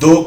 2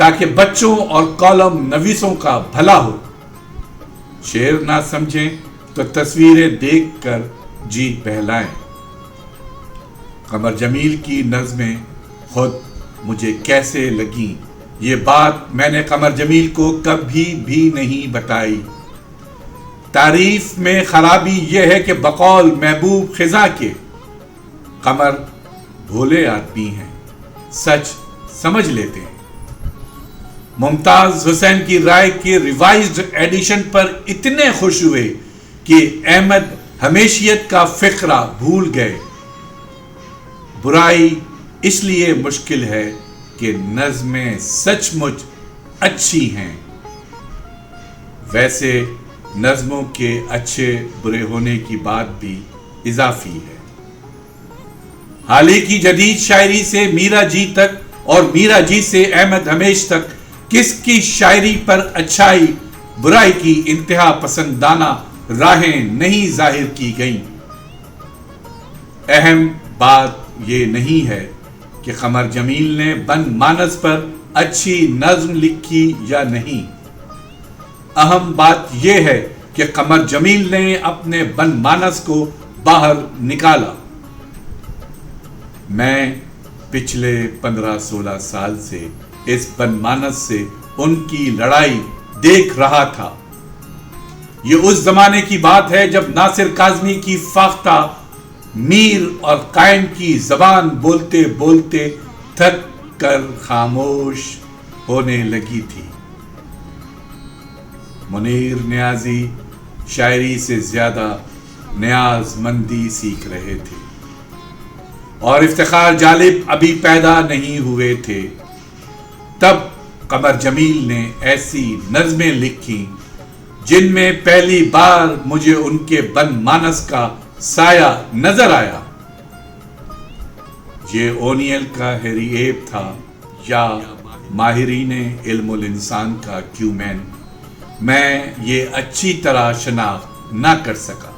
تاکہ بچوں اور کالم نویسوں کا بھلا ہو. شعر نہ سمجھیں تو تصویریں دیکھ کر جی بہلائیں. قمر جمیل کی نظمیں خود مجھے کیسے لگیں، یہ بات میں نے قمر جمیل کو کبھی بھی نہیں بتائی. تعریف میں خرابی یہ ہے کہ بقول محبوب خزاں کے قمر بھولے آدمی ہیں، سچ سمجھ لیتے ہیں. ممتاز حسین کی رائے کے ریوائزڈ ایڈیشن پر اتنے خوش ہوئے کہ احمد ہمیشیت کا فقرہ بھول گئے. برائی اس لیے مشکل ہے کہ نظمیں سچ مچ اچھی ہیں. ویسے نظموں کے اچھے برے ہونے کی بات بھی اضافی ہے. حال ہی کی جدید شاعری سے میرا جی تک اور میرا جی سے احمد ہمیش تک کس کی شاعری پر اچھائی برائی کی انتہا پسندانہ راہیں نہیں ظاہر کی گئیں. اہم بات یہ نہیں ہے کہ قمر جمیل نے بن مانس پر اچھی نظم لکھی یا نہیں. اہم بات یہ ہے کہ قمر جمیل نے اپنے بن مانس کو باہر نکالا. میں پچھلے 15-16 سال سے اس بن مانس سے ان کی لڑائی دیکھ رہا تھا. یہ اس زمانے کی بات ہے جب ناصر کاظمی کی فاختہ میر اور قائم کی زبان بولتے بولتے تھک کر خاموش ہونے لگی تھی. منیر نیازی شاعری سے زیادہ نیاز مندی سیکھ رہے تھے اور افتخار جالب ابھی پیدا نہیں ہوئے تھے. تب قمر جمیل نے ایسی نظمیں لکھی جن میں پہلی بار مجھے ان کے بن مانس کا سایہ نظر آیا. یہ اونیل کا ہیری ایپ تھا یا ماہرین علم الانسان کا کیومین، میں یہ اچھی طرح شناخت نہ کر سکا.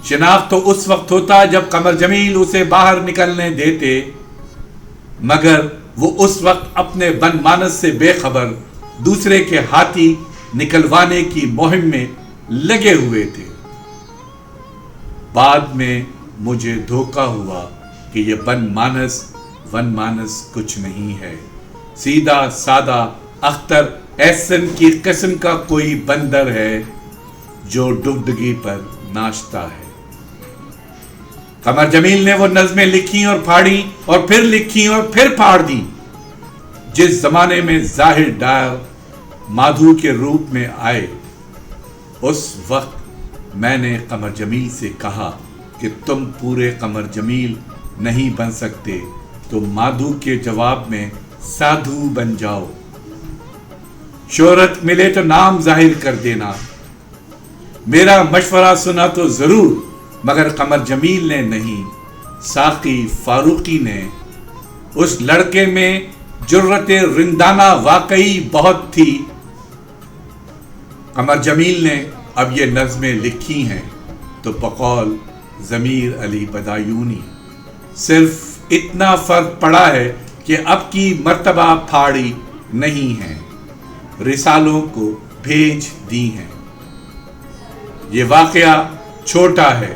شناخت تو اس وقت ہوتا جب قمر جمیل اسے باہر نکلنے دیتے، مگر وہ اس وقت اپنے بن مانس سے بے خبر دوسرے کے ہاتھی نکلوانے کی مہم میں لگے ہوئے تھے. بعد میں مجھے دھوکا ہوا کہ یہ بن مانس کچھ نہیں ہے، سیدھا سادہ اختر احسن کی قسم کا کوئی بندر ہے جو ڈگڈگی پر ناچتا ہے. قمر جمیل نے وہ نظمیں لکھی اور پھاڑی اور پھر لکھی اور پھر پھاڑ دی. جس زمانے میں ظاہر ڈار مادھو کے روپ میں آئے، اس وقت میں نے قمر جمیل سے کہا کہ تم پورے قمر جمیل نہیں بن سکتے تو مادھو کے جواب میں سادھو بن جاؤ. شہرت ملے تو نام ظاہر کر دینا. میرا مشورہ سنا تو ضرور، مگر قمر جمیل نے نہیں، ساقی فاروقی نے. اس لڑکے میں جرت رندانہ واقعی بہت تھی. قمر جمیل نے اب یہ نظمیں لکھی ہیں تو بقول ضمیر علی بدایونی صرف اتنا فرق پڑا ہے کہ اب کی مرتبہ پھاڑی نہیں ہے، رسالوں کو بھیج دی ہیں. یہ واقعہ چھوٹا ہے،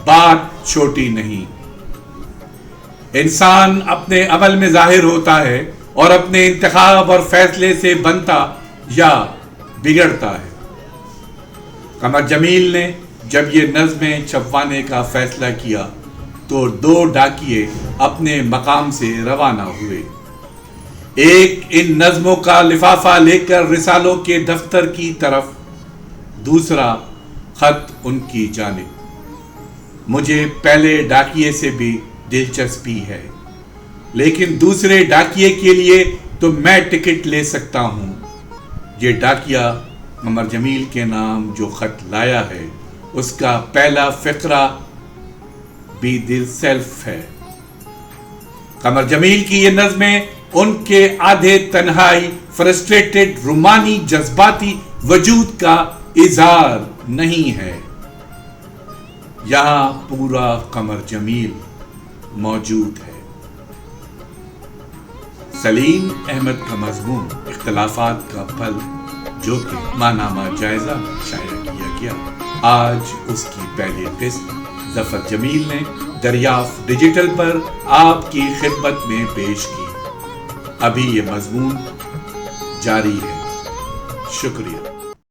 بات چھوٹی نہیں. انسان اپنے عمل میں ظاہر ہوتا ہے اور اپنے انتخاب اور فیصلے سے بنتا یا بگڑتا ہے. قمر جمیل نے جب یہ نظمیں چھپوانے کا فیصلہ کیا تو 2 ڈاکیے اپنے مقام سے روانہ ہوئے. ایک ان نظموں کا لفافہ لے کر رسالوں کے دفتر کی طرف، دوسرا خط ان کی جانب. مجھے پہلے ڈاکیے سے بھی دلچسپی ہے، لیکن دوسرے ڈاکیے کے لیے تو میں ٹکٹ لے سکتا ہوں. یہ ڈاکیا قمر جمیل کے نام جو خط لایا ہے، اس کا پہلا فقرہ بھی دل سیلف ہے. قمر جمیل کی یہ نظمیں ان کے آدھے تنہائی فرسٹریٹڈ رومانی جذباتی وجود کا اظہار نہیں ہے. یہاں پورا قمر جمیل موجود ہے. سلیم احمد کا مضمون اختلافات کا پھل، جو کہ ماہنامہ جائزہ شائع کیا گیا، آج اس کی پہلی قسط ظفر جمیل نے دریافت ڈیجیٹل پر آپ کی خدمت میں پیش کی۔ ابھی یہ مضمون جاری ہے۔ شکریہ۔